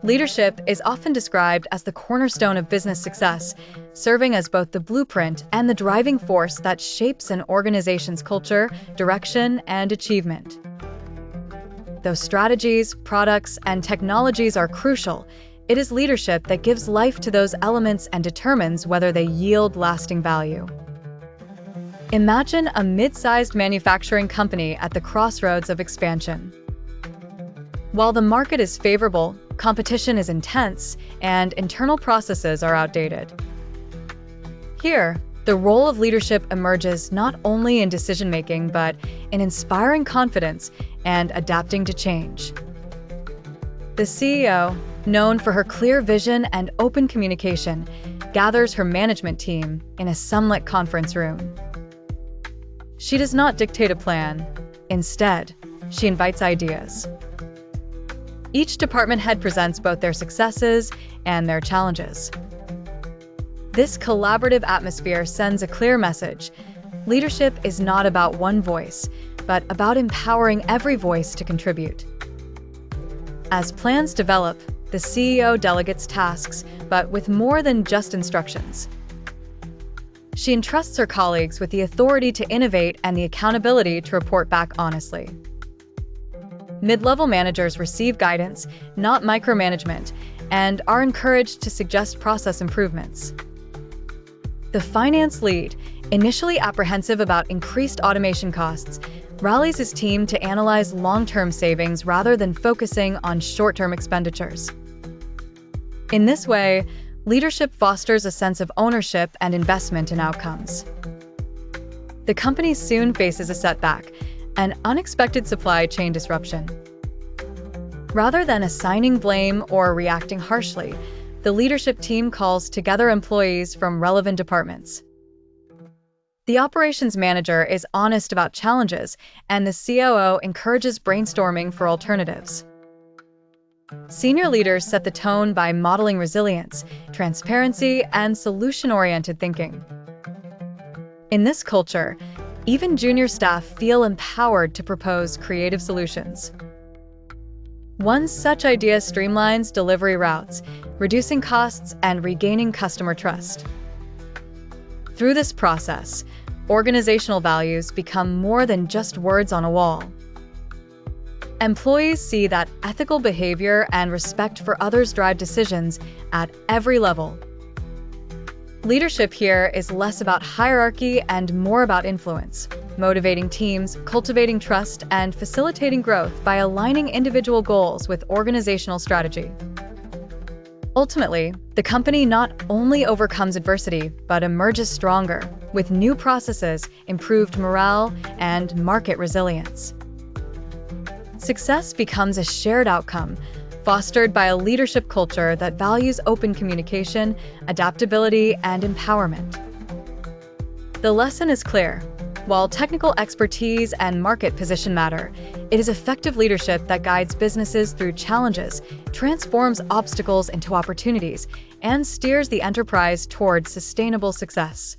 Leadership is often described as the cornerstone of business success, serving as both the blueprint and the driving force that shapes an organization's culture, direction, and achievement. Though strategies, products, and technologies are crucial, it is leadership that gives life to those elements and determines whether they yield lasting value. Imagine a mid-sized manufacturing company at the crossroads of expansion. While the market is favorable, competition is intense, and internal processes are outdated. Here, the role of leadership emerges not only in decision-making but in inspiring confidence and adapting to change. The CEO, known for her clear vision and open communication, gathers her management team in a sunlit conference room. She does not dictate a plan. Instead, she invites ideas. Each department head presents both their successes and their challenges. This collaborative atmosphere sends a clear message. Leadership is not about one voice, but about empowering every voice to contribute. As plans develop, the CEO delegates tasks, but with more than just instructions. She entrusts her colleagues with the authority to innovate and the accountability to report back honestly. Mid-level managers receive guidance, not micromanagement, and are encouraged to suggest process improvements. The finance lead, initially apprehensive about increased automation costs, rallies his team to analyze long-term savings rather than focusing on short-term expenditures. In this way, leadership fosters a sense of ownership and investment in outcomes. The company soon faces a setback, an unexpected supply chain disruption. Rather than assigning blame or reacting harshly, the leadership team calls together employees from relevant departments. The operations manager is honest about challenges, and the COO encourages brainstorming for alternatives. Senior leaders set the tone by modeling resilience, transparency, and solution-oriented thinking. In this culture, even junior staff feel empowered to propose creative solutions. One such idea streamlines delivery routes, reducing costs and regaining customer trust. Through this process, organizational values become more than just words on a wall. Employees see that ethical behavior and respect for others drive decisions at every level. Leadership here is less about hierarchy and more about influence, motivating teams, cultivating trust, and facilitating growth by aligning individual goals with organizational strategy. Ultimately, the company not only overcomes adversity, but emerges stronger, with new processes, improved morale, and market resilience. Success becomes a shared outcome, fostered by a leadership culture that values open communication, adaptability, and empowerment. The lesson is clear. While technical expertise and market position matter, it is effective leadership that guides businesses through challenges, transforms obstacles into opportunities, and steers the enterprise towards sustainable success.